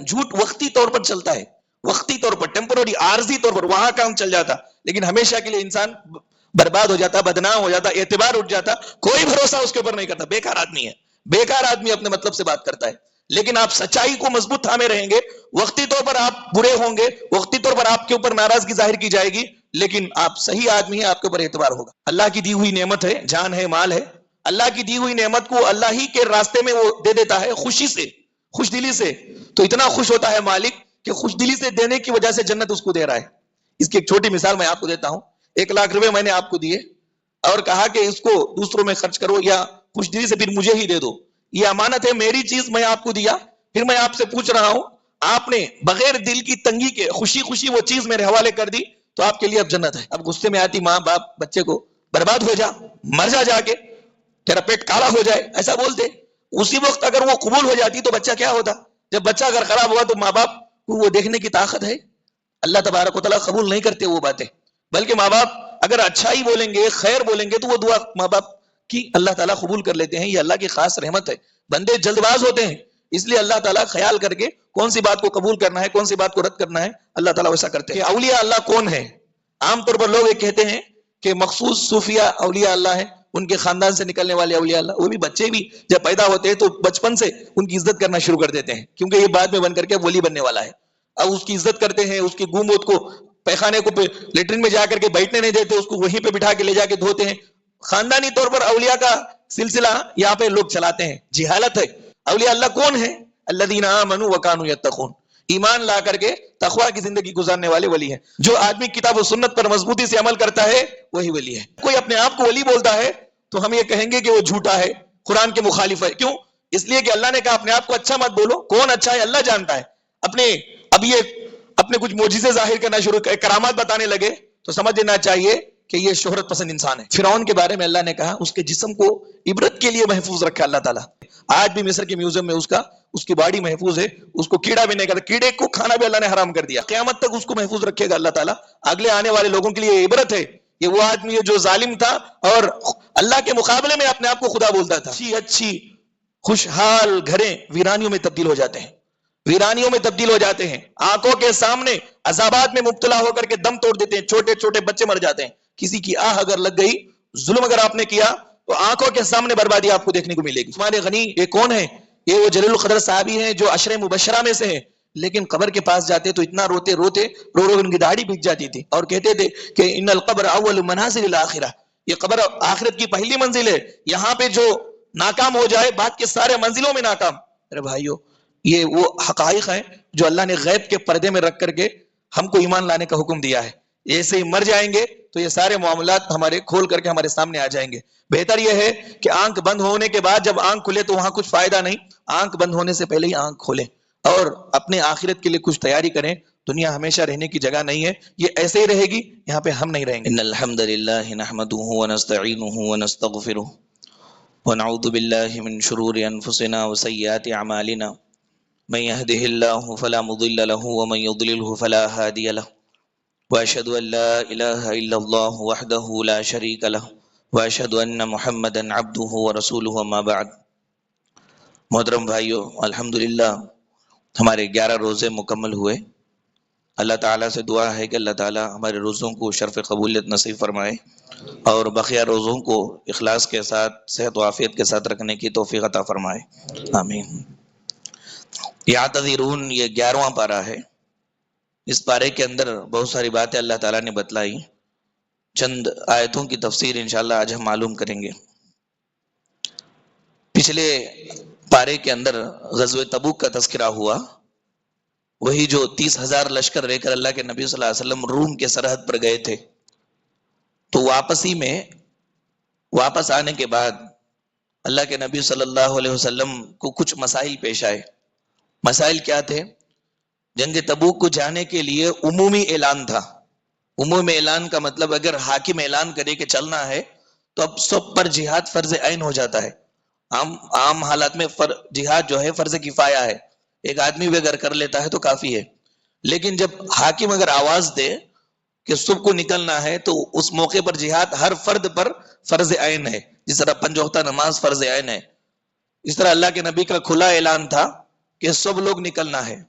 جھوٹ وقتی طور پر چلتا ہے، وقتی طور پر، ٹیمپرری، عارضی طور پر وہاں کام چل جاتا، لیکن ہمیشہ کے لیے انسان برباد ہو جاتا، بدنام ہو جاتا، اعتبار اٹھ جاتا، کوئی بھروسہ اس کے اوپر نہیں کرتا، بیکار آدمی ہے، بیکار آدمی اپنے مطلب سے بات کرتا ہے. لیکن آپ سچائی کو مضبوط تھامے رہیں گے، وقتی طور پر آپ برے ہوں گے، وقتی طور پر آپ کے اوپر ناراضگی ظاہر کی جائے گی، لیکن آپ صحیح آدمی ہیں، آپ کے اوپر اعتبار ہوگا. اللہ کی دی ہوئی نعمت ہے، جان ہے، مال ہے، اللہ کی دی ہوئی نعمت کو اللہ ہی کے راستے میں وہ دے دیتا ہے، خوشی سے، خوش دلی سے. تو اتنا خوش ہوتا ہے مالک کہ خوش دلی سے دینے کی وجہ سے جنت اس کو دے رہا ہے. اس کی ایک چھوٹی مثال میں آپ کو دیتا ہوں. 1,00,000 روپے میں نے آپ کو دیے اور کہا کہ اس کو دوسروں میں خرچ کرو یا خوش دلی سے پھر مجھے ہی دے دو. یہ امانت ہے، میری چیز میں آپ کو دیا، پھر میں آپ سے پوچھ رہا ہوں، آپ نے بغیر دل کی تنگی کے خوشی خوشی وہ چیز میرے حوالے کر دی، تو آپ کے لیے اب جنت ہے. اب غصے میں آتی ماں باپ بچے کو، برباد ہو جا، مر جا کے، تیرا پیٹ کالا ہو جائے، ایسا بولتے. اسی وقت اگر وہ قبول ہو جاتی تو بچہ کیا ہوتا؟ جب بچہ اگر خراب ہوا تو ماں باپ کو وہ دیکھنے کی طاقت ہے؟ اللہ تبارک و تعالیٰ قبول نہیں کرتے وہ باتیں، بلکہ ماں باپ اگر اچھائی بولیں گے، خیر بولیں گے، تو وہ دعا ماں باپ کی اللہ تعالیٰ قبول کر لیتے ہیں. یہ اللہ کی خاص رحمت ہے. بندے جلد باز ہوتے ہیں، اس لیے اللہ تعالیٰ خیال کر کے کون سی بات کو قبول کرنا ہے، کون سی بات کو رد کرنا ہے، اللہ تعالیٰ ویسا کرتے ہیں. اولیاء اللہ کون ہے؟ عام طور پر لوگ یہ کہتے ہیں کہ مخصوص صوفیہ اولیاء اللہ ہیں، ان کے خاندان سے نکلنے والے اولیاء اللہ. وہ بھی بچے بھی جب پیدا ہوتے ہیں تو بچپن سے ان کی عزت کرنا شروع کر دیتے ہیں، کیونکہ یہ بعد میں بن کر کے ولی بننے والا ہے. اب اس کی عزت کرتے ہیں، اس کی گو کو پیخانے کو لیٹرین میں جا کر کے بیٹھنے نہیں دیتے، اس کو وہیں پہ بٹھا کے لے جا کے دھوتے ہیں. خاندانی طور پر اولیاء کا سلسلہ یہاں پہ لوگ چلاتے ہیں، جہالت ہے. اولیاء اللہ کون ہے؟ الذین آمنوا وکانوا یتقون، ایمان لا کر کے تقوی کی زندگی گزارنے والے ولی ہیں. جو آدمی کتاب و سنت پر مضبوطی سے عمل کرتا ہے وہی ولی ہے. کوئی اپنے آپ کو ولی بولتا ہے تو ہم یہ کہیں گے کہ وہ جھوٹا ہے، قرآن کے مخالف ہے. کیوں؟ اس لیے کہ اللہ نے کہا اپنے آپ کو اچھا مت بولو، کون اچھا ہے اللہ جانتا ہے. اب یہ اپنے کچھ معجزے ظاہر کرنا شروع کرے، کرامات بتانے لگے، تو سمجھ لینا چاہیے کہ یہ شہرت پسند انسان ہے. فرعون کے بارے میں اللہ نے کہا اس کے جسم کو عبرت کے لیے محفوظ رکھا اللہ تعالیٰ. آج بھی مصر کے میوزیم میں اس کی باڈی محفوظ ہے، اس کو کیڑا بھی نہیں کرتا، کیڑے کو کھانا بھی اللہ نے حرام کر دیا. قیامت تک اس کو محفوظ رکھے گا اللہ تعالیٰ. اگلے آنے والے لوگوں کے لیے عبرت ہے. یہ وہ آدمی ہے جو ظالم تھا اور اللہ کے مقابلے میں اپنے آپ کو خدا بولتا تھا. اچھی خوشحال گھریں ویرانیوں میں تبدیل ہو جاتے ہیں، ویرانیوں میں تبدیل ہو جاتے ہیں. آنکھوں کے سامنے عذابات میں مبتلا ہو کر کے دم توڑ دیتے ہیں، چھوٹے چھوٹے بچے مر جاتے ہیں. کسی کی آہ اگر لگ گئی، ظلم اگر آپ نے کیا، تو آنکھوں کے سامنے بربادی آپ کو دیکھنے کو ملے گی. عثمان غنی یہ کون ہے؟ یہ وہ جلیل القدر صحابی ہیں جو عشر مبشرہ میں سے ہیں، لیکن قبر کے پاس جاتے تو اتنا روتے روتے رو ان کی داڑھی بھیگ جاتی تھی، اور کہتے تھے کہ ان القبر اول منازل الاخرہ، یہ قبر آخرت کی پہلی منزل ہے، یہاں پہ جو ناکام ہو جائے بعد کے سارے منزلوں میں ناکام. ارے بھائیو، یہ وہ حقائق ہیں جو اللہ نے غیب کے پردے میں رکھ کر کے ہم کو ایمان لانے کا حکم دیا ہے. ایسے ہی مر جائیں گے تو یہ سارے معاملات ہمارے کھول کر کے ہمارے سامنے آ جائیں گے. بہتر یہ ہے کہ آنکھ بند ہونے کے بعد جب آنکھ کھلے تو وہاں کچھ فائدہ نہیں، آنکھ بند ہونے سے پہلے ہی آنکھ کھولیں اور اپنے آخرت کے لیے کچھ تیاری کریں. دنیا ہمیشہ رہنے کی جگہ نہیں ہے، یہ ایسے ہی رہے گی، یہاں پہ ہم نہیں رہیں گے. ان الحمد للہ نحمده ونستعینه ونستغفره ونعوذ باللہ من شرور انفسنا وسیئات اعمالنا من يهده الله فلا مضل له ومن يضلله فلا هادي له واشهد ان لا اله الا الله وحده لا شريك له واشهد ان محمدا عبده ورسوله اما بعد. محترم بھائیو، الحمدللہ ہمارے 11 روزے مکمل ہوئے. اللہ تعالیٰ سے دعا ہے کہ اللہ تعالیٰ ہمارے روزوں کو شرف قبولیت نصیب فرمائے اور بقیہ روزوں کو اخلاص کے ساتھ صحت و عافیت کے ساتھ رکھنے کی توفیق عطا فرمائے، آمین. یعتذرون یہ 11واں پارہ ہے. اس پارے کے اندر بہت ساری باتیں اللہ تعالیٰ نے بتلائی. چند آیتوں کی تفسیر انشاءاللہ آج ہم معلوم کریں گے. پچھلے پارے کے اندر غزوہ تبوک کا تذکرہ ہوا، وہی جو 30,000 لشکر لے کر اللہ کے نبی صلی اللہ علیہ وسلم روم کے سرحد پر گئے تھے. تو واپسی میں واپس آنے کے بعد اللہ کے نبی صلی اللہ علیہ وسلم کو کچھ مسائل پیش آئے. مسائل کیا تھے؟ جنگ تبوک کو جانے کے لیے عمومی اعلان تھا. عمومی اعلان کا مطلب اگر حاکم اعلان کرے کہ چلنا ہے تو اب سب پر جہاد فرض عین ہو جاتا ہے. عام حالات میں جہاد جو ہے فرض کفایہ ہے، ایک آدمی بھی اگر کر لیتا ہے تو کافی ہے. لیکن جب حاکم اگر آواز دے کہ صبح کو نکلنا ہے تو اس موقع پر جہاد ہر فرد پر فرض عین ہے. جس طرح 5 وقتہ نماز فرض عین ہے، اس طرح اللہ کے نبی کا کھلا اعلان تھا کہ سب لوگ نکلنا ہے.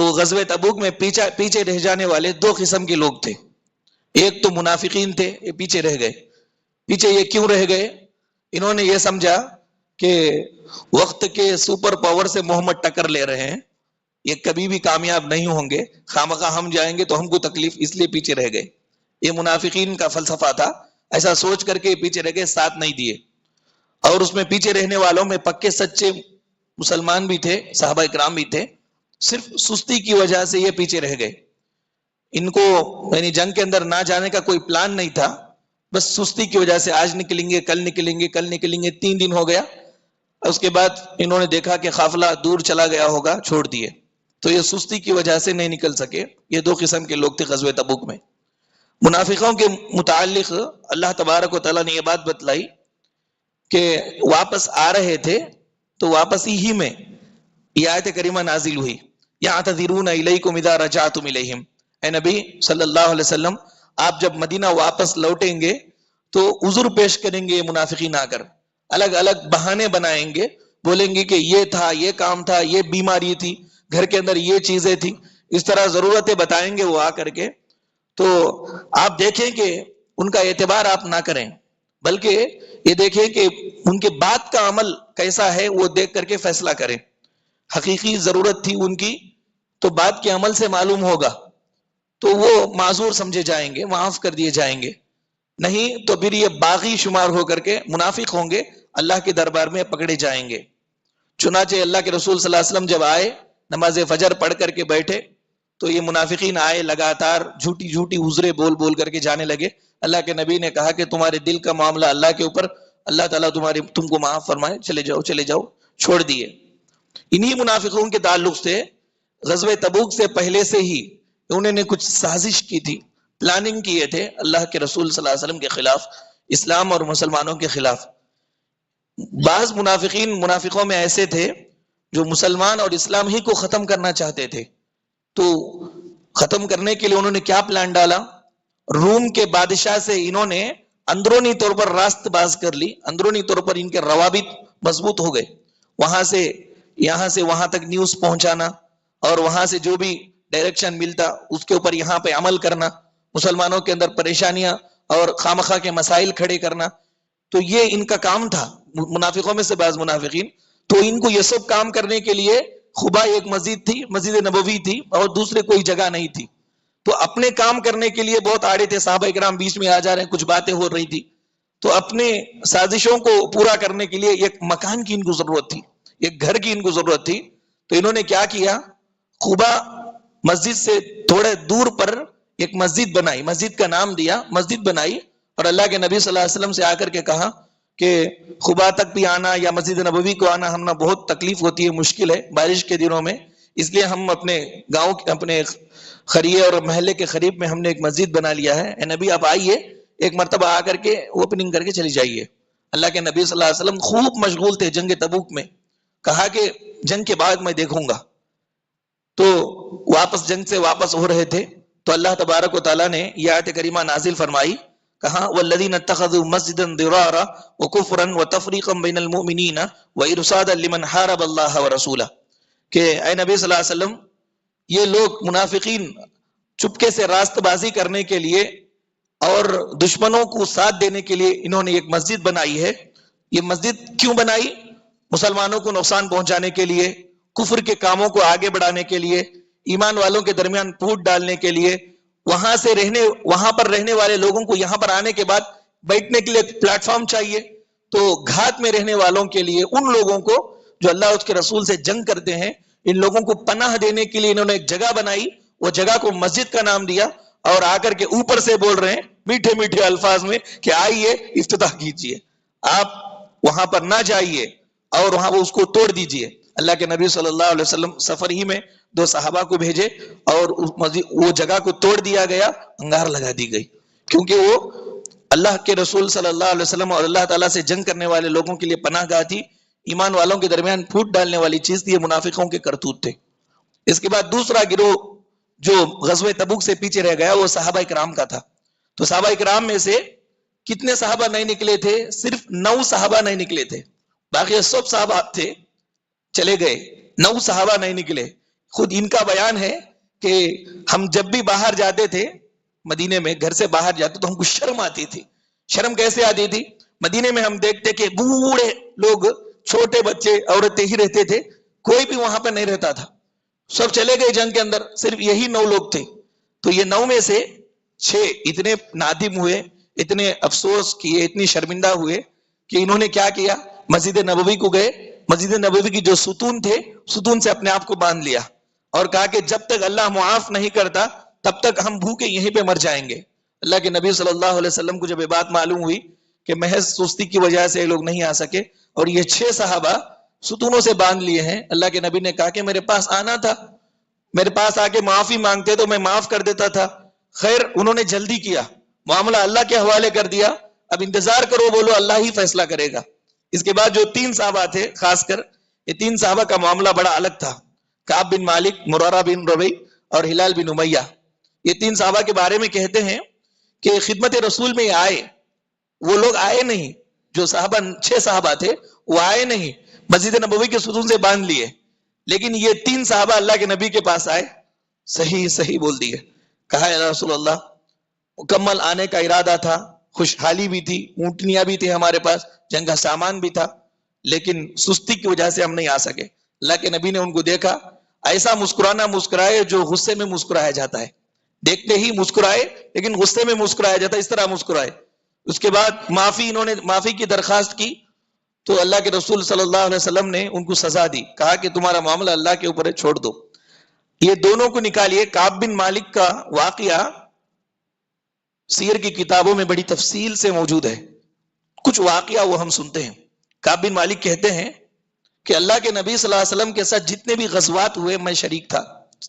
تو غزوہ تبوک میں پیچھے رہ جانے والے دو قسم کے لوگ تھے. ایک تو منافقین تھے, یہ پیچھے رہ گئے. پیچھے یہ کیوں رہ گئے؟ انہوں نے یہ سمجھا کہ وقت کے سپر پاور سے محمد ٹکر لے رہے ہیں, یہ کبھی بھی کامیاب نہیں ہوں گے, خامخواہ ہم جائیں گے تو ہم کو تکلیف, اس لیے پیچھے رہ گئے. یہ منافقین کا فلسفہ تھا. ایسا سوچ کر کے پیچھے رہ گئے, ساتھ نہیں دیے. اور اس میں پیچھے رہنے والوں میں پکے سچے مسلمان بھی تھے, صحابہ کرام بھی تھے. صرف سستی کی وجہ سے یہ پیچھے رہ گئے. ان کو یعنی جنگ کے اندر نہ جانے کا کوئی پلان نہیں تھا, بس سستی کی وجہ سے آج نکلیں گے, کل نکلیں گے, کل نکلیں گے. 3 دن ہو گیا, اس کے بعد انہوں نے دیکھا کہ قافلہ دور چلا گیا ہوگا, چھوڑ دیے. تو یہ سستی کی وجہ سے نہیں نکل سکے. یہ دو قسم کے لوگ تھے غزوہ تبوک میں. منافقوں کے متعلق اللہ تبارک و تعالیٰ نے یہ بات بتلائی کہ واپس آ رہے تھے تو واپس ہی میں یہ آیت کریمہ نازل ہوئی, یعتذرون الیکم اذا رجعتم الیہم. اے نبی صلی اللہ علیہ وسلم, آپ جب مدینہ واپس لوٹیں گے تو عذر پیش کریں گے منافقین آ کر, الگ الگ بہانے بنائیں گے, بولیں گے کہ یہ تھا, یہ کام تھا, یہ بیماری تھی, گھر کے اندر یہ چیزیں تھی, اس طرح ضرورتیں بتائیں گے وہ آ کر کے. تو آپ دیکھیں کہ ان کا اعتبار آپ نہ کریں, بلکہ یہ دیکھیں کہ ان کے بات کا عمل کیسا ہے وہ دیکھ کر کے فیصلہ کریں. حقیقی ضرورت تھی ان کی تو بات کے عمل سے معلوم ہوگا, تو وہ معذور سمجھے جائیں گے, معاف کر دیے جائیں گے. نہیں تو پھر یہ باغی شمار ہو کر کے منافق ہوں گے, اللہ کے دربار میں پکڑے جائیں گے. چنانچہ اللہ کے رسول صلی اللہ علیہ وسلم جب آئے, نماز فجر پڑھ کر کے بیٹھے, تو یہ منافقین آئے, لگاتار جھوٹی جھوٹی عذریں بول بول کر کے جانے لگے. اللہ کے نبی نے کہا کہ تمہارے دل کا معاملہ اللہ کے اوپر, اللہ تعالیٰ تم کو معاف فرمائے, چلے جاؤ چلے جاؤ, چھوڑ دیے. انہی منافقوں کے تعلق سے غزوہ تبوک سے پہلے سے ہی انہوں نے کچھ سازش کی تھی, پلاننگ کیے تھے اللہ کے رسول صلی اللہ علیہ وسلم کے خلاف, اسلام اور مسلمانوں کے خلاف. بعض منافقوں میں ایسے تھے جو مسلمان اور اسلام ہی کو ختم کرنا چاہتے تھے. تو ختم کرنے کے لیے انہوں نے کیا پلان ڈالا؟ روم کے بادشاہ سے انہوں نے اندرونی طور پر راست باز کر لی, اندرونی طور پر ان کے روابط مضبوط ہو گئے. وہاں سے یہاں سے وہاں تک نیوز پہنچانا, اور وہاں سے جو بھی ڈائریکشن ملتا اس کے اوپر یہاں پہ عمل کرنا, مسلمانوں کے اندر پریشانیاں اور خامخواہ کے مسائل کھڑے کرنا. تو یہ ان کا کام تھا, منافقوں میں سے بعض منافقین. تو ان کو یہ سب کام کرنے کے لیے خبا ایک مسجد تھی, مسجد نبوی تھی, اور دوسرے کوئی جگہ نہیں تھی. تو اپنے کام کرنے کے لیے بہت آڑے تھے, صحابہ کرام بیچ میں آ جا رہے ہیں, کچھ باتیں ہو رہی تھی. تو اپنے سازشوں کو پورا کرنے کے لیے ایک مکان کی ان کو ضرورت تھی, ایک گھر کی ان کو ضرورت تھی. تو انہوں نے کیا کیا, خبا مسجد سے تھوڑے دور پر ایک مسجد بنائی, مسجد کا نام دیا, مسجد بنائی. اور اللہ کے نبی صلی اللہ علیہ وسلم سے آ کر کے کہا کہ خبا تک بھی آنا یا مسجد نبوی کو آنا ہمنا بہت تکلیف ہوتی ہے, مشکل ہے بارش کے دنوں میں, اس لیے ہم اپنے گاؤں, اپنے خریے اور محلے کے قریب میں ہم نے ایک مسجد بنا لیا ہے. اے نبی آپ آئیے, ایک مرتبہ آ کر کے اوپننگ کر کے چلی جائیے. اللہ کے نبی صلی اللہ علیہ وسلم خوب مشغول تھے جنگ تبوک میں, کہا کہ جنگ کے بعد میں دیکھوں گا. تو واپس جنگ سے واپس ہو رہے تھے تو اللہ تبارک و تعالیٰ نے یہ آیت کریمہ نازل فرمائی, کہا والذین اتخذوا مسجدا ضرارا وکفرا وتفریقا بین المؤمنین وارصادا لمن حارب اللہ ورسولہ, کہ اے نبی صلی اللہ علیہ وسلم یہ لوگ منافقین چپکے سے راست بازی کرنے کے لیے اور دشمنوں کو ساتھ دینے کے لیے انہوں نے ایک مسجد بنائی ہے. یہ مسجد کیوں بنائی؟ مسلمانوں کو نقصان پہنچانے کے لیے, کفر کے کاموں کو آگے بڑھانے کے لیے, ایمان والوں کے درمیان پھوٹ ڈالنے کے لیے, وہاں پر رہنے والے لوگوں کو یہاں پر آنے کے بعد بیٹھنے کے لیے پلیٹ فارم چاہیے. تو گھات میں رہنے والوں کے لیے, ان لوگوں کو جو اللہ اس کے رسول سے جنگ کرتے ہیں, ان لوگوں کو پناہ دینے کے لیے انہوں نے ایک جگہ بنائی, وہ جگہ کو مسجد کا نام دیا, اور آ کر کے اوپر سے بول رہے ہیں میٹھے میٹھے الفاظ میں کہ آئیے افتتاح کیجئے, آپ وہاں پر نہ جائیے اور وہاں وہ اس کو توڑ دیجئے. اللہ کے نبی صلی اللہ علیہ وسلم سفر ہی میں 2 صحابہ کو بھیجے اور وہ جگہ کو توڑ دیا گیا, انگار لگا دی گئی, کیونکہ وہ اللہ کے رسول صلی اللہ علیہ وسلم اور اللہ تعالیٰ سے جنگ کرنے والے لوگوں کے لیے پناہ گاہ تھی, ایمان والوں کے درمیان پھوٹ ڈالنے والی چیز تھی. یہ منافقوں کے کرتوت تھے. اس کے بعد دوسرا گروہ جو غزوہ تبوک سے پیچھے رہ گیا وہ صحابہ کرام کا تھا. تو صحابہ کرام میں سے کتنے صحابہ نہیں نکلے تھے؟ صرف 9 صحابہ نہیں نکلے تھے, باقی سب صحابہ تھے چلے گئے, 9 صحابہ نہیں نکلے. خود ان کا بیان ہے کہ ہم جب بھی باہر جاتے تھے مدینے میں، گھر سے باہر جاتے تو ہم کو شرم آتی تھی. شرم کیسے آتی تھی؟ مدینے میں ہم دیکھتے کہ بوڑھے لوگ، چھوٹے بچے، عورتیں ہی رہتے تھے، کوئی بھی وہاں پہ نہیں رہتا تھا. سب چلے گئے جنگ کے اندر، صرف یہی 9 لوگ تھے. تو یہ 9 میں سے 6 اتنے نادم ہوئے، اتنے افسوس کیے، اتنی شرمندہ ہوئے کہ انہوں نے کیا کیا، مسجد نبوی کو گئے، مسجد نبوی کی جو ستون تھے، ستون سے اپنے آپ کو باندھ لیا اور کہا کہ جب تک اللہ معاف نہیں کرتا تب تک ہم بھوکے یہیں پہ مر جائیں گے. اللہ کے نبی صلی اللہ علیہ وسلم کو جب یہ بات معلوم ہوئی کہ محض سستی کی وجہ سے یہ لوگ نہیں آ سکے اور یہ 6 صحابہ ستونوں سے باندھ لیے ہیں، اللہ کے نبی نے کہا کہ میرے پاس آنا تھا، میرے پاس آ کے معافی مانگتے تو میں معاف کر دیتا تھا. خیر انہوں نے جلدی کیا، معاملہ اللہ کے حوالے کر دیا، اب انتظار کرو، بولو اللہ ہی فیصلہ کرے گا. اس کے بعد جو 3 صحابہ تھے، خاص کر یہ 3 صحابہ کا معاملہ بڑا الگ تھا. کعب بن مالک، مرارہ بن ربیع اور ہلال بن امیہ. یہ 3 صحابہ کے بارے میں کہتے ہیں کہ خدمت رسول میں آئے، وہ لوگ آئے نہیں، جو صحابہ 6 صحابہ تھے وہ آئے نہیں، مسجد نبوی کے ستون سے باندھ لیے، لیکن یہ 3 صحابہ اللہ کے نبی کے پاس آئے، صحیح بول دیے، کہا یا رسول اللہ مکمل آنے کا ارادہ تھا، خوشحالی بھی تھی، اونٹنیاں بھی تھی ہمارے پاس، جنگ کا سامان بھی تھا، لیکن سستی کی وجہ سے ہم نہیں آ سکے. اللہ کے نبی نے ان کو دیکھا، ایسا مسکرانا مسکرائے جو غصے میں مسکرایا جاتا ہے، دیکھتے ہی مسکرائے لیکن غصے میں مسکرایا جاتا ہے، اس طرح مسکرائے. اس کے بعد انہوں نے معافی کی درخواست کی تو اللہ کے رسول صلی اللہ علیہ وسلم نے ان کو سزا دی، کہا کہ تمہارا معاملہ اللہ کے اوپر ہے، چھوڑ دو. یہ دونوں کو نکالیے. کعب بن مالک کا واقعہ سیر کی کتابوں میں بڑی تفصیل سے موجود ہے، کچھ واقعہ وہ ہم سنتے ہیں. کعب بن مالک کہتے ہیں کہ اللہ کے نبی صلی اللہ علیہ وسلم کے ساتھ جتنے بھی غزوات ہوئے میں شریک تھا،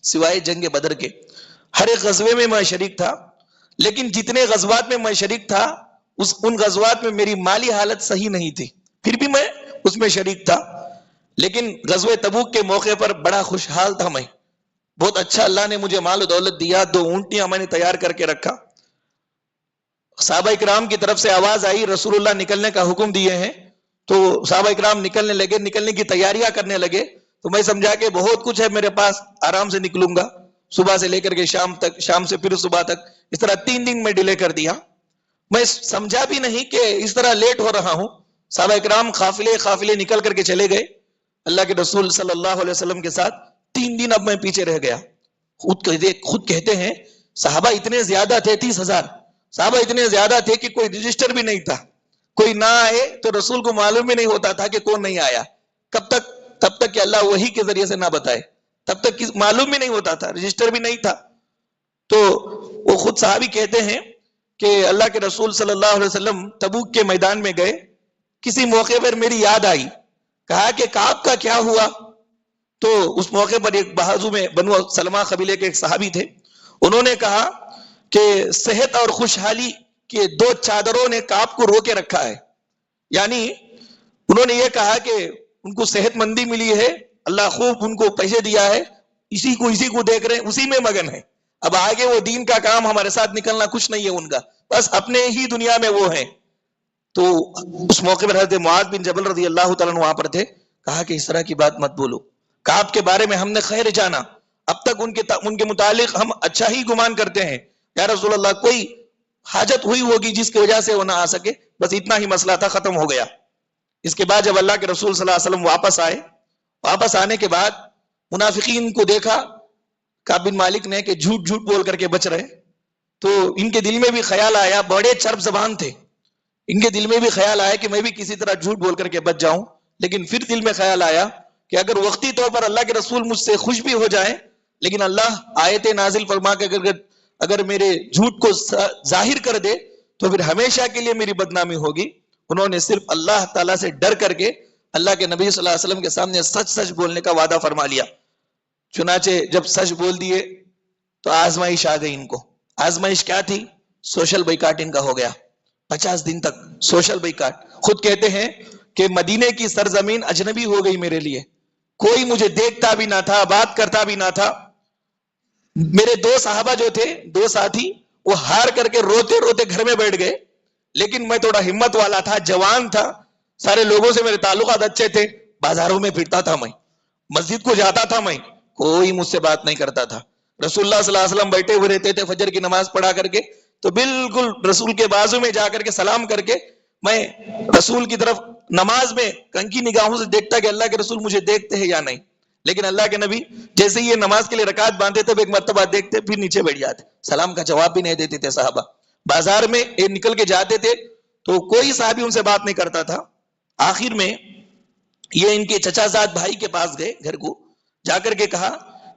سوائے جنگ بدر کے، ہر ایک غزوے میں میں شریک تھا، لیکن جتنے غزوات میں میں شریک تھا ان غزوات میں میری مالی حالت صحیح نہیں تھی، پھر بھی میں اس میں شریک تھا. لیکن غزوہ تبوک کے موقع پر بڑا خوشحال تھا، میں بہت اچھا اللہ نے مجھے مال و دولت دیا، 2 اونٹیاں میں نے تیار کر کے رکھا. صحابہ اکرام کی طرف سے آواز آئی رسول اللہ نکلنے کا حکم دیے ہیں، تو صحابہ اکرام نکلنے لگے، نکلنے کی تیاریاں کرنے لگے. تو میں سمجھا کہ بہت کچھ ہے میرے پاس، آرام سے نکلوں گا، صبح سے لے کر کے شام تک، شام سے پھر صبح تک، اس طرح 3 دن میں ڈیلے کر دیا. میں سمجھا بھی نہیں کہ اس طرح لیٹ ہو رہا ہوں. صحابہ اکرام قافلے نکل کر کے چلے گئے اللہ کے رسول صلی اللہ علیہ وسلم کے ساتھ. 3 دن اب میں پیچھے رہ گیا. خود کہتے ہیں صحابہ اتنے زیادہ تھے، 30,000 صحابہ اتنے زیادہ تھے کہ کوئی رجسٹر بھی نہیں تھا، کوئی نہ آئے تو رسول کو معلوم بھی نہیں ہوتا تھا کہ کون نہیں آیا. کب تک؟ تب تک کہ اللہ وحی کے ذریعے سے نہ بتائے، تب تک معلوم بھی نہیں ہوتا تھا، رجسٹر بھی نہیں تھا. تو وہ خود صحابی کہتے ہیں کہ اللہ کے رسول صلی اللہ علیہ وسلم تبوک کے میدان میں گئے، کسی موقع پر میری یاد آئی، کہا کہ کعب کا کیا ہوا؟ تو اس موقع پر ایک بازو میں بنو سلمہ قبیلے کے ایک صحابی تھے، انہوں نے کہا کہ صحت اور خوشحالی کے 2 چادروں نے کعب کو رو کے رکھا ہے. یعنی انہوں نے یہ کہا کہ ان کو صحت مندی ملی ہے، اللہ خوب ان کو پیسے دیا ہے، اسی کو دیکھ رہے ہیں، اسی میں مگن ہے. اب آگے وہ دین کا کام ہمارے ساتھ نکلنا کچھ نہیں ہے ان کا، بس اپنے ہی دنیا میں وہ ہیں. تو اس موقع پر حضرت معاذ بن جبل رضی اللہ تعالیٰ عنہ وہاں پر تھے، کہا کہ اس طرح کی بات مت بولو. کعب کے بارے میں ہم نے خیر جانا، اب تک ان کے متعلق ہم اچھا ہی گمان کرتے ہیں، یا رسول اللہ کوئی حاجت ہوئی ہوگی جس کی وجہ سے وہ نہ آ سکے، بس اتنا ہی مسئلہ تھا، ختم ہو گیا. اس کے بعد جب اللہ کے رسول صلی اللہ علیہ وسلم واپس آئے، واپس آنے کے بعد منافقین کو دیکھا کعب بن مالک نے کہ جھوٹ بول کر کے بچ رہے، تو ان کے دل میں بھی خیال آیا، بڑے چرب زبان تھے، ان کے دل میں بھی خیال آیا کہ میں بھی کسی طرح جھوٹ بول کر کے بچ جاؤں. لیکن پھر دل میں خیال آیا کہ اگر وقتی طور پر اللہ کے رسول مجھ سے خوش بھی ہو جائیں، لیکن اللہ آیتیں نازل فرما کے اگر میرے جھوٹ کو ظاہر کر دے تو پھر ہمیشہ کے لیے میری بدنامی ہوگی. انہوں نے صرف اللہ تعالیٰ سے ڈر کر کے اللہ کے نبی صلی اللہ علیہ وسلم کے سامنے سچ بولنے کا وعدہ فرما لیا. چنانچہ جب سچ بول دیے تو آزمائش آ گئی ان کو. آزمائش کیا تھی؟ سوشل بائیکاٹ ان کا ہو گیا، 50 دن تک سوشل بائیکاٹ. خود کہتے ہیں کہ مدینے کی سرزمین اجنبی ہو گئی میرے لیے، کوئی مجھے دیکھتا بھی نہ تھا، بات کرتا بھی نہ تھا. میرے 2 صحابہ جو تھے، 2 ساتھی، وہ ہار کر کے روتے روتے گھر میں بیٹھ گئے، لیکن میں تھوڑا ہمت والا تھا، جوان تھا، سارے لوگوں سے میرے تعلقات اچھے تھے، بازاروں میں پھرتا تھا، میں مسجد کو جاتا تھا، میں کوئی مجھ سے بات نہیں کرتا تھا. رسول اللہ صلی اللہ علیہ وسلم بیٹھے ہوئے رہتے تھے فجر کی نماز پڑھا کر کے, تو بالکل رسول کے بازو میں جا کر کے سلام کر کے میں رسول کی طرف نماز میں کنکی نگاہوں سے دیکھتا کہ اللہ کے رسول مجھے دیکھتے ہیں یا نہیں. لیکن اللہ کے نبی جیسے یہ نماز کے لیے رکعت باندھتے تھے, ایک مرتبہ دیکھتے پھر نیچے بیٹھ جاتے, سلام کا جواب بھی نہیں دیتے تھے. صحابہ بازار میں نکل کے جاتے تھے تو کوئی صحابی ان سے بات نہیں کرتا تھا. آخر میں یہ ان کے چچا زاد بھائی کے پاس گئے, گھر کو جا کر کے کہا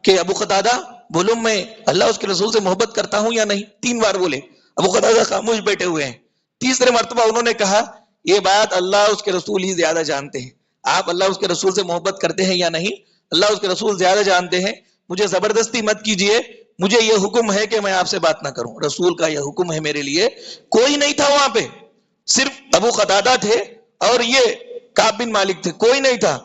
کہ ابو قتادہ بولو میں اللہ اس کے رسول سے محبت کرتا ہوں یا نہیں. 3 بار بولے. ابو قتادہ خاموش بیٹھے ہوئے ہیں. تیسرے مرتبہ انہوں نے کہا یہ بات اللہ اس کے رسول ہی زیادہ جانتے ہیں, آپ اللہ اس کے رسول سے محبت کرتے ہیں یا نہیں, اللہ اس کے رسول زیادہ جانتے ہیں, مجھے زبردستی مت کیجئے, مجھے یہ حکم ہے کہ میں آپ سے بات نہ کروں, رسول کا یہ حکم ہے میرے لیے. کوئی نہیں تھا وہاں پہ, صرف ابو قتادہ تھے اور یہ کعب بن مالک تھے, کوئی نہیں تھا.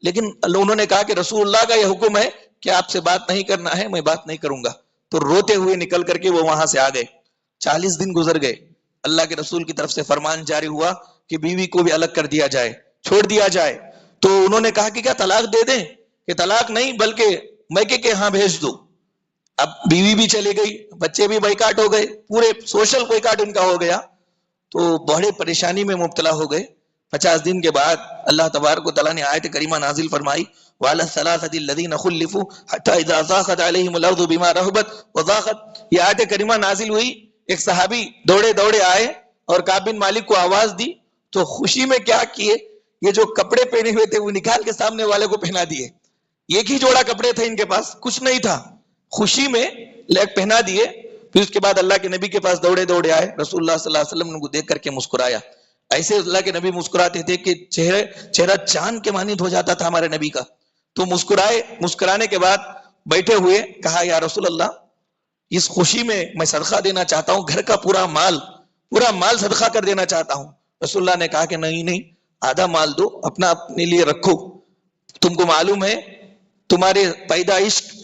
لیکن انہوں نے کہا کہ رسول اللہ کا یہ حکم ہے کہ آپ سے بات نہیں کرنا ہے, میں بات نہیں کروں گا. تو روتے ہوئے نکل کر کے وہ وہاں سے آ گئے. 40 دن گزر گئے. اللہ کے رسول کی طرف سے فرمان جاری ہوا کہ بیوی کو بھی الگ کر دیا جائے, چھوڑ دیا جائے. تو انہوں نے کہا کہ کیا طلاق دے دیں, کہ طلاق نہیں بلکہ میکے کے ہاں بھیج دو. اب بیوی بھی چلی گئی, بچے بھی بائیکاٹ ہو گئے, پورے سوشل بائیکاٹ ان کا ہو گیا. تو بڑے پریشانی میں مبتلا ہو گئے. 50 دن کے بعد اللہ تبارک و تعالیٰ نے آیت کریمہ نازل فرمائی, وَعَلَى الثَّلَاثَةِ الَّذِينَ خُلِّفُوا حَتَّى إِذَا ضَاقَتْ عَلَيْهِمُ الْأَرْضُ بِمَا رَحُبَتْ وَضَاقَتْ. یہ آیت کریمہ نازل ہوئی, ایک صحابی دوڑے دوڑے آئے اور کعب بن مالک کو آواز دی, تو خوشی میں کیا کیے, یہ جو کپڑے پہنے ہوئے تھے وہ نکال کے سامنے والے کو پہنا دیے. ایک ہی جوڑا کپڑے تھے ان کے پاس, کچھ نہیں تھا, خوشی میں پہنا دیے. پھر اس کے بعد اللہ کے نبی کے پاس دوڑے دوڑے آئے. رسول اللہ صلی اللہ علیہ وسلم نے ان کو دیکھ کر کے مسکرایا. ایسے اللہ کے نبی مسکراتے تھے کہ چہرہ چاند کے مانند ہو جاتا تھا ہمارے نبی کا. تو مسکرائے, مسکرانے کے بعد بیٹھے ہوئے کہا یا رسول اللہ اس خوشی میں صدقہ دینا چاہتا ہوں, گھر کا پورا مال صدقہ کر دینا چاہتا ہوں. رسول اللہ نے کہا کہ نہیں, آدھا مال دو, اپنے لیے رکھو. تم کو معلوم ہے تمہارے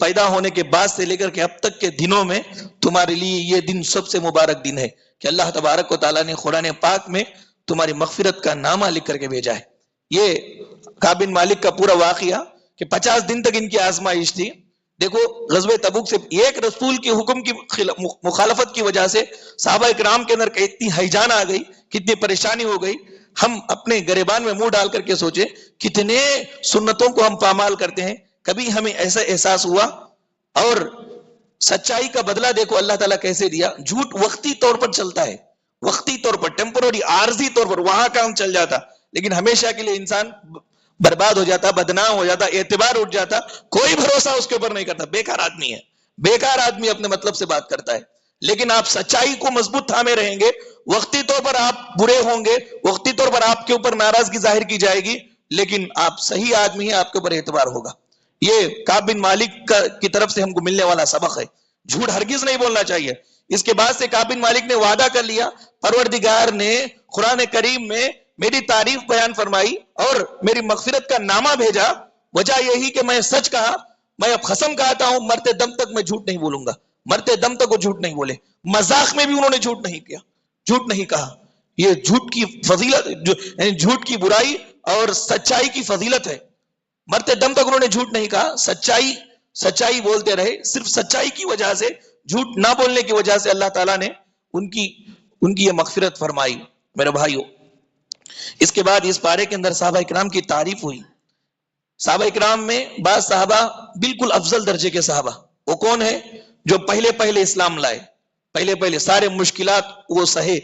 پیدا ہونے کے بعد سے لے کر کے اب تک کے دنوں میں تمہارے لیے یہ دن سب سے مبارک دن ہے کہ اللہ تبارک و تعالیٰ نے قرآن پاک میں تمہاری مغفرت کا نامہ لکھ کر کے بھیجا ہے. یہ کعب بن مالک کا پورا واقعہ کہ 50 دن تک ان کی آزمائش تھی. دیکھو غزوہ تبوک سے ایک رسول کے حکم کی مخالفت کی وجہ سے صحابہ اکرام کے اندر کتنی ہیجان آ گئی, کتنی پریشانی ہو گئی. ہم اپنے گریبان میں منہ ڈال کر کے سوچے کتنے سنتوں کو ہم پامال کرتے ہیں. کبھی ہمیں ایسا احساس ہوا؟ اور سچائی کا بدلہ دیکھو اللہ تعالیٰ کیسے دیا. جھوٹ وقتی طور پر چلتا ہے, وقتی طور پر, ٹیمپرری, عارضی طور پر وہاں کام چل جاتا, لیکن ہمیشہ کے لیے انسان برباد ہو جاتا, بدنام ہو جاتا, اعتبار اٹھ جاتا, کوئی بھروسہ اس کے اوپر نہیں کرتا. بیکار آدمی ہے, بیکار آدمی اپنے مطلب سے بات کرتا ہے. لیکن آپ سچائی کو مضبوط تھامے رہیں گے, وقتی طور پر آپ برے ہوں گے, وقتی طور پر آپ کے اوپر ناراضگی ظاہر کی جائے گی, لیکن آپ صحیح آدمی ہیں, آپ کے اوپر اعتبار ہوگا. یہ کعب بن مالک کی طرف سے ہم کو ملنے والا سبق ہے. جھوٹ ہرگز نہیں بولنا چاہیے. اس کے بعد سے کعب بن مالک نے وعدہ کر لیا, پروردگار نے قرآن کریم میں میری تعریف بیان فرمائی اور میری مغفرت کا نامہ بھیجا, وجہ یہی کہ میں سچ کہا, میں اب قسم کہتا ہوں مرتے دم تک میں جھوٹ نہیں بولوں گا. مرتے دم تک وہ جھوٹ نہیں بولے. مذاق میں بھی انہوں نے جھوٹ نہیں کیا, جھوٹ نہیں کہا. یہ جھوٹ کی فضیلت, جھوٹ کی برائی اور سچائی کی فضیلت ہے. مرتے دم تک انہوں نے جھوٹ نہیں کہا, سچائی بولتے رہے. صرف سچائی کی وجہ سے, جھوٹ نہ بولنے کی وجہ سے اللہ تعالیٰ نے ان کی یہ مغفرت فرمائی. میرے بھائیو, اس کے بعد اس پارے کے اندر صحابہ اکرام کی تعریف ہوئی. صحابہ اکرام میں بعض صحابہ بالکل افضل درجے کے صحابہ, وہ کون ہے؟ جو پہلے اسلام لائے, پہلے سارے مشکلات وہ سہے,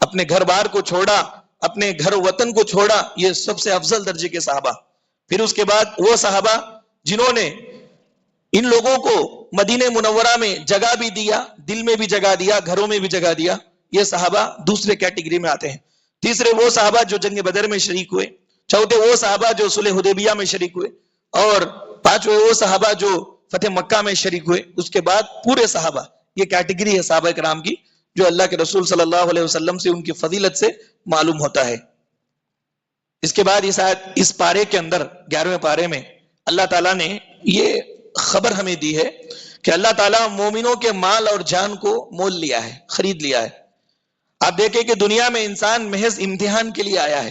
اپنے گھر بار کو چھوڑا, اپنے گھر وطن کو چھوڑا, یہ سب سے افضل درجے کے صحابہ. پھر اس کے بعد وہ صحابہ جنہوں نے ان لوگوں کو مدینہ منورہ میں جگہ بھی دیا, دل میں بھی جگہ دیا, گھروں میں بھی جگہ دیا, یہ صحابہ دوسرے کیٹیگری میں آتے ہیں. تیسرے وہ صحابہ جو جنگ بدر میں شریک ہوئے, چوتھے وہ صحابہ جو صلح حدیبیہ میں شریک ہوئے, اور پانچویں وہ صحابہ جو فتح مکہ میں شریک ہوئے. اس کے بعد پورے صحابہ, یہ کیٹیگری ہے صحابہ کرام کی جو اللہ کے رسول صلی اللہ علیہ وسلم سے ان کی فضیلت سے معلوم ہوتا ہے. اس کے بعد اس پارے کے اندر 11ویں پارے میں اللہ تعالیٰ نے یہ خبر ہمیں دی ہے کہ اللہ تعالیٰ مومنوں کے مال اور جان کو مول لیا ہے, خرید لیا ہے. آپ دیکھیں کہ دنیا میں انسان محض امتحان کے لیے آیا ہے.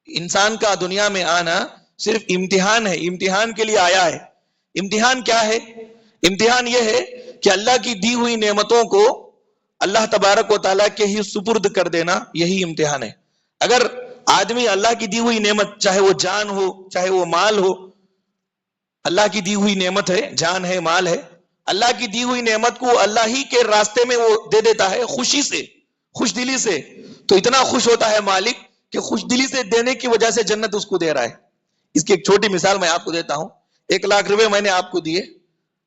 انسان کا دنیا میں آنا صرف امتحان ہے, امتحان کے لیے آیا ہے. امتحان کیا ہے؟ امتحان یہ ہے کہ اللہ کی دی ہوئی نعمتوں کو اللہ تبارک و تعالیٰ کے ہی سپرد کر دینا، یہی امتحان ہے۔ اگر آدمی اللہ کی دی ہوئی نعمت، چاہے وہ جان ہو چاہے وہ مال ہو، اللہ کی دی ہوئی نعمت ہے، جان ہے، مال ہے، اللہ کی دی ہوئی نعمت کو اللہ ہی کے راستے میں وہ دے دیتا ہے خوشی سے، خوش دلی سے، تو اتنا خوش ہوتا ہے مالک کہ خوش دلی سے دینے کی وجہ سے جنت اس کو دے رہا ہے۔ اس کی ایک چھوٹی مثال میں آپ کو دیتا ہوں۔ 1,00,000 روپے میں نے آپ کو دیے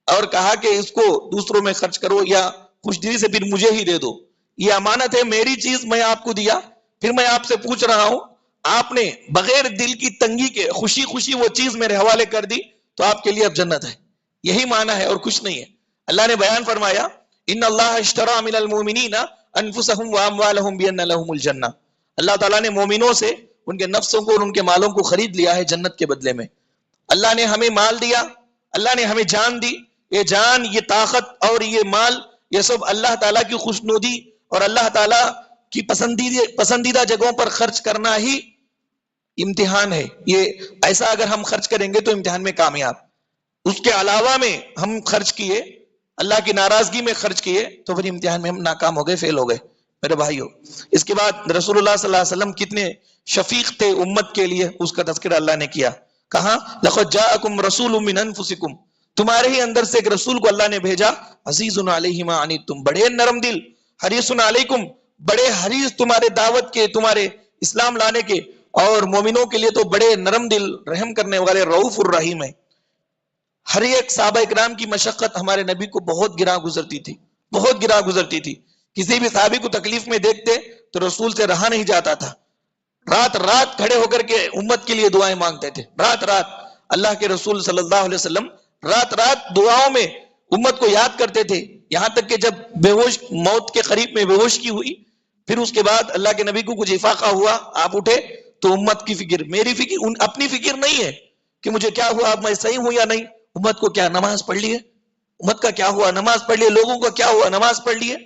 اور کہا کہ اس کو دوسروں میں خرچ کرو یا خوش دلی سے پھر مجھے ہی دے دو، یہ امانت ہے، میری چیز میں آپ کو دیا، پھر میں آپ سے پوچھ رہا ہوں، آپ نے بغیر دل کی تنگی کے خوشی خوشی وہ چیز میرے حوالے کر دی تو آپ کے لیے اب جنت ہے۔ یہی معنی ہے اور کچھ نہیں ہے۔ اللہ نے بیان فرمایا، ان اللہ اشترى من المؤمنین انفسهم واموالهم بان لهم الجنہ، اللہ تعالیٰ نے مومنوں سے ان کے نفسوں کو اور ان کے مالوں کو خرید لیا ہے جنت کے بدلے میں۔ اللہ نے ہمیں مال دیا، اللہ نے ہمیں جان دی، یہ جان، یہ طاقت اور یہ مال، یہ سب اللہ تعالیٰ کی خوشنودی اور اللہ تعالیٰ کی پسندیدہ جگہوں پر خرچ کرنا ہی امتحان ہے۔ یہ ایسا اگر ہم خرچ کریں گے تو امتحان میں کامیاب، اس کے علاوہ میں ہم خرچ کیے، اللہ کی ناراضگی میں خرچ کیے تو پھر امتحان میں ہم ناکام ہو گئے، فیل ہو گئے میرے بھائیوں۔ اس کے بعد رسول اللہ صلی اللہ علیہ وسلم کتنے شفیق تھے امت کے لیے، اس کا تذکرہ اللہ نے کیا، کہا لقد جاءکم رسول من انفسکم، تمہارے ہی اندر سے ایک رسول کو اللہ نے بھیجا، عزیز علیہ ما عنتم، بڑے نرم دل، حریص علیکم، بڑے حریص تمہارے دعوت کے، تمہارے اسلام لانے کے، اور مومنوں کے لیے تو بڑے نرم دل، رحم کرنے والے، رؤوف الرحیم ہے۔ ہر ایک صحابہ اکرام کی مشقت ہمارے نبی کو بہت گراں گزرتی تھی، بہت گراں گزرتی تھی۔ کسی بھی صحابی کو تکلیف میں دیکھتے تو رسول سے رہا نہیں جاتا تھا، رات رات کھڑے ہو کر کے امت کے لیے دعائیں مانگتے تھے، رات رات اللہ کے رسول صلی اللہ علیہ وسلم رات رات دعاؤں میں امت کو یاد کرتے تھے، یہاں تک کہ جب بے ہوش، موت کے قریب میں بے ہوش کی ہوئی، پھر اس کے بعد اللہ کے نبی کو کچھ افاقہ ہوا، آپ اٹھے تو امت کی فکر، میری فکر، اپنی فکر نہیں ہے کہ مجھے کیا ہوا، اب میں صحیح ہوں یا نہیں، امت کو کیا نماز پڑھ لی ہے، امت کا کیا ہوا، نماز پڑھ لی ہے، لوگوں کا کیا ہوا، نماز پڑھ لی ہے،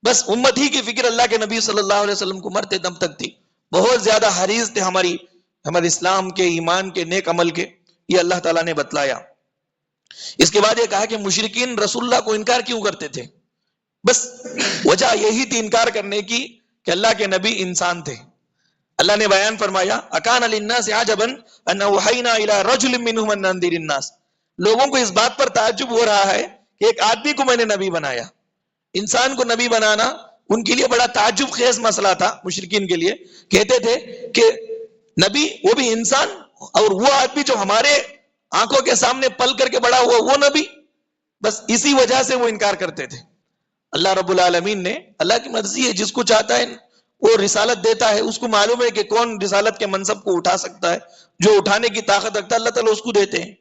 بس امت ہی کی فکر اللہ کے نبی صلی اللہ علیہ وسلم کو مرتے دم تک تھی۔ بہت زیادہ حریص تھے ہمارے اسلام کے، ایمان کے، نیک عمل کے، یہ اللہ تعالیٰ نے بتلایا۔ اس کے بعد یہ کہا کہ مشرکین رسول اللہ کو انکار کیوں کرتے تھے؟ بس وجہ یہی تھی انکار کرنے کی کہ اللہ کے نبی انسان تھے۔ اللہ نے بیان فرمایا، اکان للناس عجبا ان اوحینا الی رجل منهم ان انذر الناس، لوگوں کو اس بات پر تعجب ہو رہا ہے کہ ایک آدمی کو میں نے نبی بنایا۔ انسان کو نبی بنانا ان کے لیے بڑا تعجب خیز مسئلہ تھا، مشرکین کے لیے کہتے تھے کہ نبی وہ بھی انسان، اور وہ آدمی جو ہمارے آنکھوں کے سامنے پل کر کے بڑا ہوا وہ نبی، بس اسی وجہ سے وہ انکار کرتے تھے۔ اللہ رب العالمین نے، اللہ کی مرضی ہے، جس کو چاہتا ہے وہ رسالت دیتا ہے، اس کو معلوم ہے کہ کون رسالت کے منصب کو اٹھا سکتا ہے، جو اٹھانے کی طاقت رکھتا ہے اللہ تعالیٰ اس کو دیتے ہیں۔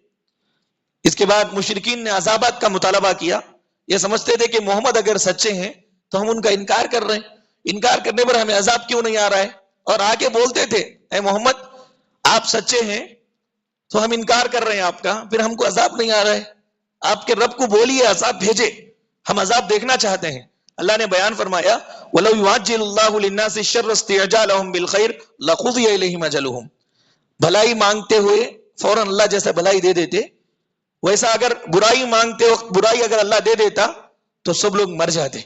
اس کے بعد مشرکین نے عذابات کا مطالبہ کیا، یہ سمجھتے تھے کہ محمد اگر سچے ہیں تو ہم ان کا انکار کر رہے ہیں، انکار کرنے پر ہمیں عذاب کیوں نہیں آ رہا ہے، اور آگے بولتے تھے اے محمد آپ سچے ہیں تو ہم انکار کر رہے ہیں آپ کا، پھر ہم کو عذاب نہیں آ رہا ہے، آپ کے رب کو بولیے عذاب بھیجے، ہم عذاب دیکھنا چاہتے ہیں۔ اللہ نے بیان فرمایا وَلَوْ يُعَجِّلُ اللَّهُ لِلنَّاسِ الشَّرَّ اسْتِعْجَالَهُم بِالْخَيْرِ لَقُضِيَ إِلَيْهِمْ أَجَلُهُم، بھلائی مانگتے ہوئے فوراً اللہ جیسا بھلائی دے دیتے، ویسا اگر برائی مانگتے وقت برائی اگر اللہ دے دیتا تو سب لوگ مر جاتے۔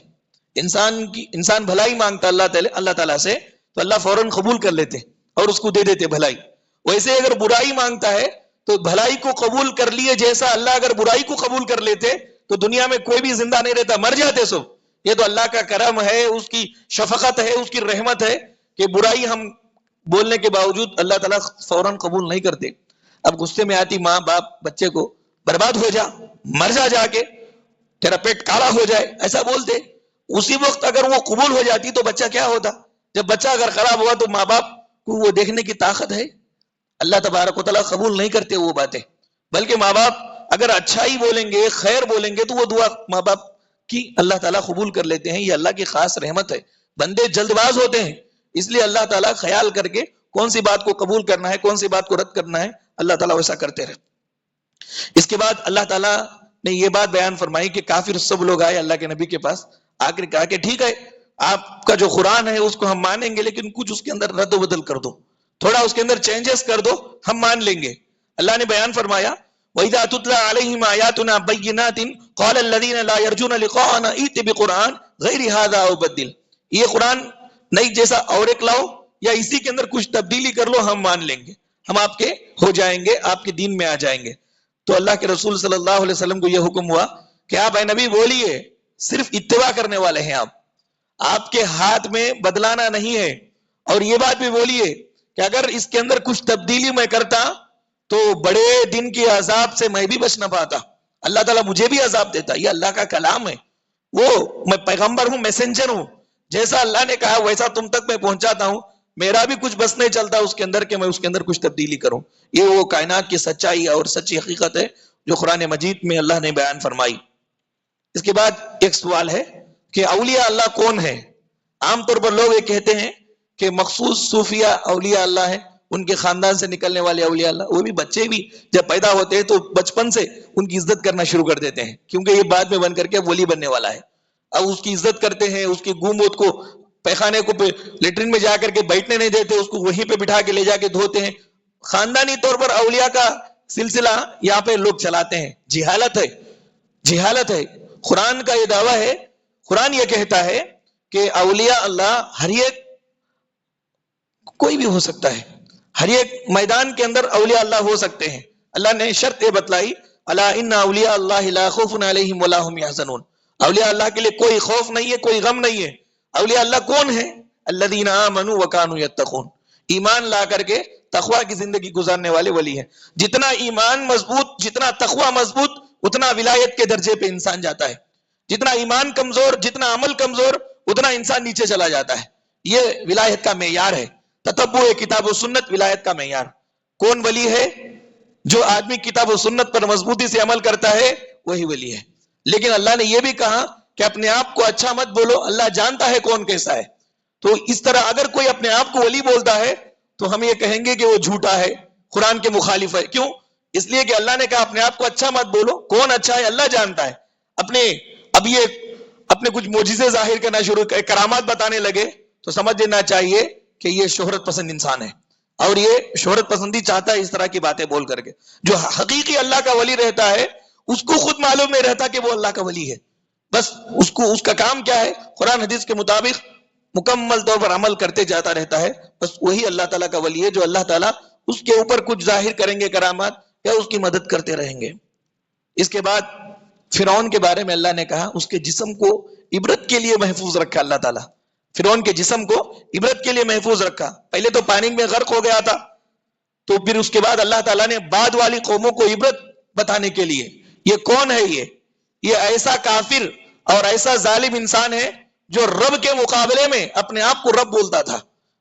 انسان بھلائی مانگتا اللہ تعالیٰ سے تو اللہ فوراً قبول کر لیتے اور اس کو دے دیتے بھلائی، ویسے اگر برائی مانگتا ہے تو بھلائی کو قبول کر لیے جیسا اللہ اگر برائی کو قبول کر لیتے تو دنیا میں کوئی بھی زندہ نہیں رہتا، مر جاتے سب۔ یہ تو اللہ کا کرم ہے، اس کی شفقت ہے، اس کی رحمت ہے کہ برائی ہم بولنے کے باوجود اللہ تعالیٰ فوراً قبول نہیں کرتے۔ اب غصے میں آتی ماں باپ بچے کو، برباد ہو جا، مر جا کے، تیرا پیٹ کالا ہو جائے، ایسا بولتے، اسی وقت اگر وہ قبول ہو جاتی تو بچہ کیا ہوتا؟ جب بچہ اگر خراب ہوا تو ماں باپ کو وہ دیکھنے کی طاقت ہے؟ اللہ تبارک و تعالیٰ قبول نہیں کرتے وہ باتیں، بلکہ ماں باپ اگر اچھائی بولیں گے، خیر بولیں گے تو وہ دعا ماں باپ کی اللہ تعالیٰ قبول کر لیتے ہیں۔ یہ اللہ کی خاص رحمت ہے۔ بندے جلد باز ہوتے ہیں، اس لیے اللہ تعالیٰ خیال کر کے کون سی بات کو قبول کرنا ہے، کون سی بات کو رد کرنا ہے، اللہ تعالیٰ ویسا کرتے رہے۔ اس کے بعد اللہ تعالیٰ نے یہ بات بیان فرمائی کہ کافر سب لوگ آئے اللہ کے نبی کے پاس، آ کر کہا کہ ٹھیک ہے آپ کا جو قرآن ہے اس کو ہم مانیں گے، لیکن کچھ اس کے اندر رد و بدل کر دو، تھوڑا اس کے اندر چینجز کر دو، ہم مان لیں گے۔ اللہ نے بیان فرمایا وَإِذَا تُتْلَى عَلَيْهِمْ آيَاتُنَا بَيِّنَاتٍ قَالَ الَّذِينَ لَا يَرْجُونَ لِقَاءَنَا ائْتِ بِقُرْآنٍ غَيْرِ هَذَا أَوْ بَدِّلْ. یہ قرآن نہیں جیسا اور ایک لاؤ یا اسی کے اندر کچھ تبدیلی کر لو، ہم مان لیں گے، ہم آپ کے ہو جائیں گے، آپ کے دین میں آ جائیں گے. تو اللہ کے رسول صلی اللہ علیہ وسلم کو یہ حکم ہوا کہ آپ اے نبی بولیے، صرف اتباع کرنے والے ہیں آپ کے ہاتھ میں بدلانا نہیں ہے. اور یہ بات بھی بولیے کہ اگر اس کے اندر کچھ تبدیلی میں کرتا تو بڑے دن کے عذاب سے میں بھی بچ نہ پاتا، اللہ تعالیٰ مجھے بھی عذاب دیتا. یہ اللہ کا کلام ہے، وہ میں پیغمبر ہوں، میسنجر ہوں، جیسا اللہ نے کہا ویسا تم تک میں پہنچاتا ہوں. میرا بھی کچھ بس نہیں چلتا اس کے اندر کہ میں اس کے اندر کچھ تبدیلی کروں. یہ وہ کائنات کی سچائی اور سچی حقیقت ہے جو قرآن مجید میں اللہ نے بیان فرمائی. اس کے بعد ایک سوال ہے کہ اولیاء اللہ کون ہے؟ عام طور پر لوگ یہ کہتے ہیں کہ مخصوص صوفیہ اولیاء اللہ ہے، ان کے خاندان سے نکلنے والے اولیاء اللہ. وہ بھی بچے بھی جب پیدا ہوتے ہیں تو بچپن سے ان کی عزت کرنا شروع کر دیتے ہیں، کیونکہ یہ بعد میں بن کر کے ولی بننے والا ہے. اب اس کی عزت کرتے ہیں، اس کی گومت کو، پیخانے کو لیٹرین میں جا کر کے بیٹھنے نہیں دیتے، اس کو وہیں پہ بٹھا کے لے جا کے دھوتے ہیں. خاندانی طور پر اولیاء کا سلسلہ یہاں پہ لوگ چلاتے ہیں. جہالت ہے، جہالت ہے. قرآن کا یہ دعویٰ ہے، قرآن یہ کہتا ہے کہ اولیاء اللہ ہر ایک کوئی بھی ہو سکتا ہے، ہر ایک میدان کے اندر اولیاء اللہ ہو سکتے ہیں. اللہ نے شرط یہ بتلائی، الا ان اولیاء اللہ لا خوف علیہم ولا هم يحزنون. اولیاء اللہ کے لیے کوئی خوف نہیں ہے، کوئی غم نہیں ہے. اولیاء اللہ کون ہے؟ الذین آمنوا وکانوا یتقون. ایمان لا کر کے تقوی کی زندگی گزارنے والے ولی ہیں. جتنا ایمان مضبوط، جتنا تقوی مضبوط، اتنا ولایت کے درجے پہ انسان جاتا ہے. جتنا ایمان کمزور، جتنا عمل کمزور، اتنا انسان نیچے چلا جاتا ہے. یہ ولایت کا معیار ہے. تتبع کتاب و سنت ولایت کا معیار. کون ولی ہے؟ جو آدمی کتاب و سنت پر مضبوطی سے عمل کرتا ہے وہی ولی ہے. لیکن اللہ نے یہ بھی کہا کہ اپنے آپ کو اچھا مت بولو، اللہ جانتا ہے کون کیسا ہے. تو اس طرح اگر کوئی اپنے آپ کو ولی بولتا ہے تو ہم یہ کہیں گے کہ وہ جھوٹا ہے، قرآن کے مخالف ہے. کیوں؟ اس لیے کہ اللہ نے کہا اپنے آپ کو اچھا مت بولو. کون اچھا ہے؟ اللہ جانتا ہے. اب یہ اپنے کچھ معجزے ظاہر کرنا شروع کرامات بتانے لگے تو سمجھ لینا چاہیے کہ یہ شہرت پسند انسان ہے، اور یہ شہرت پسندی چاہتا ہے اس طرح کی باتیں بول کر کے. جو حقیقی اللہ کا ولی رہتا ہے اس کو خود معلوم نہیں رہتا کہ وہ اللہ کا ولی ہے. بس اس کا کام کیا ہے؟ قرآن حدیث کے مطابق مکمل طور پر عمل کرتے جاتا رہتا ہے. بس وہی اللہ تعالیٰ کا ولی ہے جو اللہ تعالیٰ اس کے اوپر کچھ ظاہر کریں گے کرامات یا اس کی مدد کرتے رہیں گے. اس کے بعد فرعون کے بارے میں اللہ نے کہا اس کے جسم کو عبرت کے لیے محفوظ رکھا. اللہ تعالیٰ فرعون کے جسم کو عبرت کے لیے محفوظ رکھا. پہلے تو پانی میں غرق ہو گیا تھا، تو پھر اس کے بعد اللہ تعالیٰ نے بعد والی قوموں کو عبرت بتانے کے لیے، یہ کون ہے؟ یہ ایسا کافر اور ایسا ظالم انسان ہے جو رب کے مقابلے میں اپنے آپ کو رب بولتا تھا.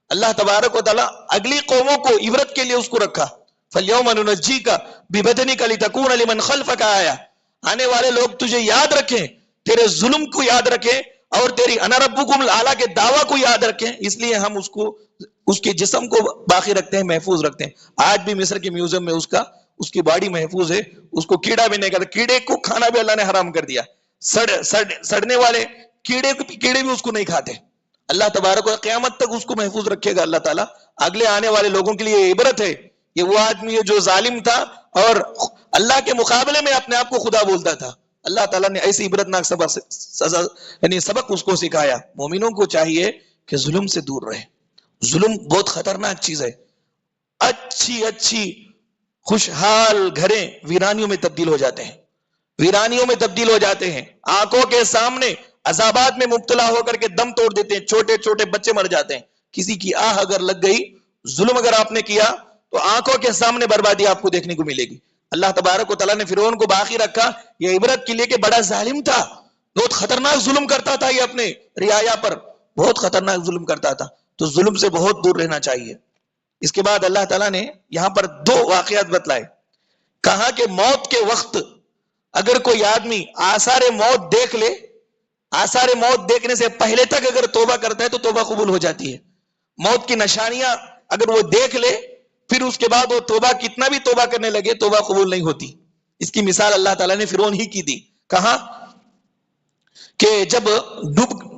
اللہ تبارک و تعالیٰ اگلی قوموں کو عبرت کے لیے اس کو رکھا. فَالْيَوْمَ نُنَجِّيكَ بِبَدَنِكَ لِتَكُونَ لِمَنْ خَلْفَكَ آيَةً. آنے والے لوگ تجھے یاد رکھیں، تیرے ظلم کو یاد رکھیں اور تیری انا ربکم الاعلیٰ کے دعویٰ کو یاد رکھیں. اس لیے ہم اس کے جسم کو باقی رکھتے ہیں، محفوظ رکھتے ہیں. آج بھی مصر کے میوزیم میں اس کی باڈی محفوظ ہے. اس کو کیڑا بھی نہیں کرتا، کیڑے کو کھانا بھی اللہ نے حرام کر دیا. سڑنے والے کیڑے بھی اس کو نہیں کھاتے. اللہ تبارک و قیامت تک اس کو محفوظ رکھے گا اللہ تعالیٰ. اگلے آنے والے لوگوں کے لیے عبرت ہے. یہ وہ آدمی ہے جو ظالم تھا اور اللہ کے مقابلے میں اپنے آپ کو خدا بولتا تھا. اللہ تعالیٰ نے ایسی عبرتناک سبق اس کو سکھایا. مومنوں کو چاہیے کہ ظلم سے دور رہے. ظلم بہت خطرناک چیز ہے. اچھی خوشحال گھریں ویرانیوں میں تبدیل ہو جاتے ہیں، ویرانیوں میں تبدیل ہو جاتے ہیں. آنکھوں کے سامنے عذابات میں مبتلا ہو کر کے دم توڑ دیتے ہیں. چھوٹے چھوٹے بچے مر جاتے ہیں. کسی کی آہ اگر لگ گئی، ظلم اگر آپ نے کیا تو آنکھوں کے سامنے بربادی آپ کو دیکھنے کو ملے گی. اللہ تبارک و تعالیٰ نے فرعون کو باقی رکھا یہ عبرت کے لیے کہ بڑا ظالم تھا، بہت خطرناک ظلم کرتا تھا. یہ اپنے رعایا پر بہت خطرناک ظلم کرتا تھا. تو ظلم سے بہت دور رہنا چاہیے. اس کے بعد اللہ تعالیٰ نے یہاں پر 2 واقعات بتلائے. کہا کہ موت کے وقت اگر کوئی آدمی آثار موت دیکھ لے، آثار موت دیکھنے سے پہلے تک اگر توبہ کرتا ہے تو توبہ قبول ہو جاتی ہے. موت کی نشانیاں اگر وہ دیکھ لے پھر اس کے بعد وہ توبہ کتنا بھی توبہ کرنے لگے توبہ قبول نہیں ہوتی. اس کی مثال اللہ تعالیٰ نے فرعون ہی کی دی. کہا کہ جب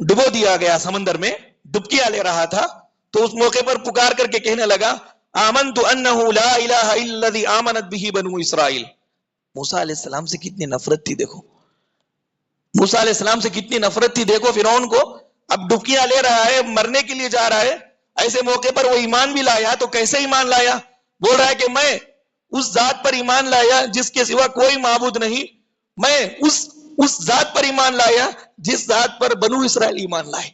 ڈبو دیا گیا سمندر میں، ڈبکیاں لے رہا تھا تو اس موقع پر پکار کر کے کہنے لگا آمنت انہ لا الہ الا الذی آمنت بہ بنو اسرائیل. موسیٰ علیہ السلام سے کتنی نفرت تھی دیکھو، موسیٰ علیہ السلام سے کتنی نفرت تھی دیکھو فرعون کو، اب ڈبکیاں لے رہا ہے، مرنے کے لیے جا رہا ہے، ایسے موقع پر وہ ایمان بھی لایا، تو کیسے ایمان لایا؟ بول رہا ہے کہ میں اس ذات پر ایمان لایا جس کے سوا کوئی معبود نہیں، میں اس ذات پر ایمان لایا جس ذات پر بنو اسرائیل ایمان لائے،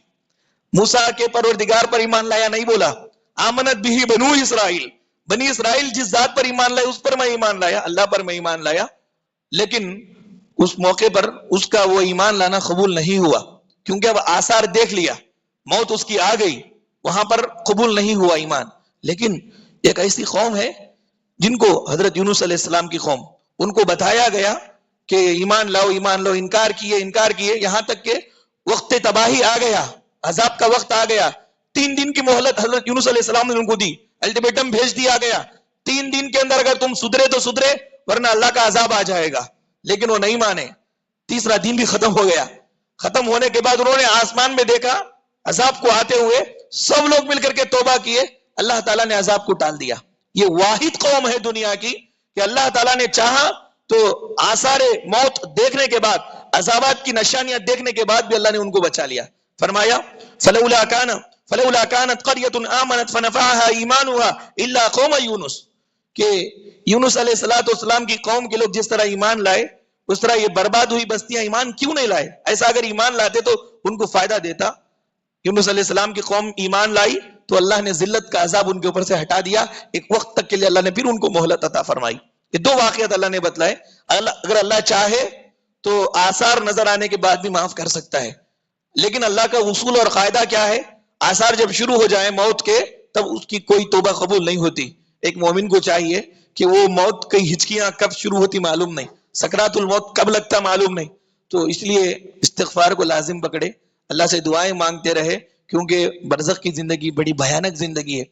موسیٰ کے پروردگار پر ایمان لایا نہیں بولا، آمنت بھی بنو اسرائیل، بنی اسرائیل جس ذات پر ایمان لائے اس پر میں ایمان لایا، اللہ پر میں ایمان لایا، لیکن اس موقع پر اس کا وہ ایمان لانا قبول نہیں ہوا، کیونکہ اب آثار دیکھ لیا، موت اس کی آ گئی، وہاں پر قبول نہیں ہوا ایمان۔ لیکن ایک ایسی قوم ہے جن کو حضرت یونس علیہ السلام کی قوم، ان کو بتایا گیا کہ ایمان لاؤ ایمان لاؤ، انکار کیے، یہاں تک کہ وقت تباہی آ گیا، عذاب کا وقت آ گیا، 3 دن کی مہلت حضرت یونس علیہ السلام نے ان کو دی، الٹیمیٹم بھیج دیا گیا، 3 دن کے اندر اگر تم سدھرے تو سدھرے ورنہ اللہ کا عذاب آ جائے گا، لیکن وہ نہیں مانے، تیسرا دن بھی ختم ہو گیا، ختم ہونے کے بعد انہوں نے آسمان میں دیکھا عذاب کو آتے ہوئے، سب لوگ مل کر کے توبہ کیے، اللہ تعالیٰ نے عذاب کو ٹال دیا۔ یہ واحد قوم ہے دنیا کی کہ اللہ تعالیٰ نے چاہا تو آثار موت دیکھنے کے بعد، عذابات کی نشانیاں دیکھنے کے بعد بھی اللہ نے ان کو بچا لیا۔ فرمایا فلولا كانت قرية آمنت فنفعها ایمانها الا قوم یونس، کہ یونس علیہ السلام کی قوم کے لوگ جس طرح ایمان لائے اس طرح یہ برباد ہوئی بستیاں ایمان کیوں نہیں لائے؟ ایسا اگر ایمان لاتے تو ان کو فائدہ دیتا۔ یونس علیہ السلام کی قوم ایمان لائی تو اللہ نے ذلت کا عذاب ان کے اوپر سے ہٹا دیا، ایک وقت تک کے لیے اللہ نے پھر ان کو مہلت عطا فرمائی۔ یہ 2 واقعات اللہ نے بتلائے، اگر اللہ چاہے تو آثار نظر آنے کے بعد بھی معاف کر سکتا ہے، لیکن اللہ کا اصول اور قاعدہ کیا ہے؟ آثار جب شروع ہو جائیں موت کے تب اس کی کوئی توبہ قبول نہیں ہوتی۔ ایک مومن کو چاہیے کہ وہ موت کی ہچکیاں کب شروع ہوتی معلوم نہیں، سکرات الموت کب لگتا معلوم نہیں، تو اس لیے استغفار کو لازم پکڑے، اللہ سے دعائیں مانگتے رہے، کیونکہ برزخ کی زندگی بڑی بھیانک زندگی ہے،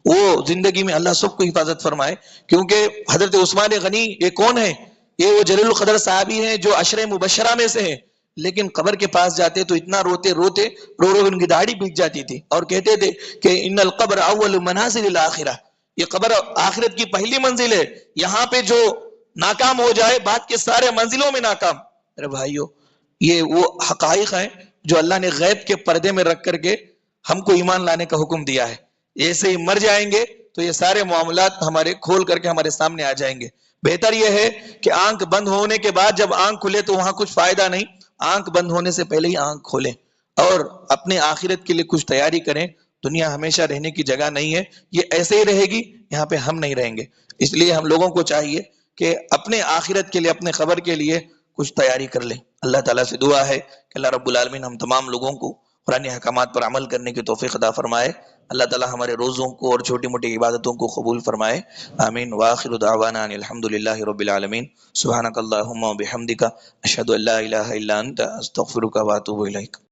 وہ زندگی میں اللہ سب کو حفاظت فرمائے۔ کیونکہ حضرت عثمان غنی یہ کون ہے؟ یہ وہ جلیل القدر صحابی ہیں جو عشر مبشرہ میں سے ہیں، لیکن قبر کے پاس جاتے تو اتنا روتے رو ان کی داڑھی بھیگ جاتی تھی، اور کہتے تھے کہ ان القبر اول منازل الاخرہ، یہ قبر آخرت کی پہلی منزل ہے، یہاں پہ جو ناکام ہو جائے بعد کے سارے منزلوں میں ناکام۔ میرے بھائیو، یہ وہ حقائق ہیں جو اللہ نے غیب کے پردے میں رکھ کر کے ہم کو ایمان لانے کا حکم دیا ہے، ایسے ہی مر جائیں گے تو یہ سارے معاملات ہمارے کھول کر کے ہمارے سامنے آ جائیں گے۔ بہتر یہ ہے کہ آنکھ بند ہونے کے بعد جب آنکھ کھلے تو وہاں کچھ فائدہ نہیں، آنکھ بند ہونے سے پہلے ہی آنکھ کھولیں اور اپنے آخرت کے لیے کچھ تیاری کریں۔ دنیا ہمیشہ رہنے کی جگہ نہیں ہے، یہ ایسے ہی رہے گی، یہاں پہ ہم نہیں رہیں گے، اس لیے ہم لوگوں کو چاہیے کہ اپنے آخرت کے لیے، اپنے خبر کے لیے کچھ تیاری کر لیں۔ اللہ تعالیٰ سے دعا ہے کہ اللہ رب العالمین ہم تمام لوگوں کو قرآن احکامات پر عمل کرنے کی توفیق عطا فرمائے۔ اللہ تعالیٰ ہمارے روزوں کو اور چھوٹی موٹی عبادتوں کو قبول فرمائے، آمین۔ وآخر دعوانا ان الحمدللہ رب العالمین، سبحانک اللہم و بحمدک، اشہد ان لا الہ الا انت، استغفرک و اتوب الیک۔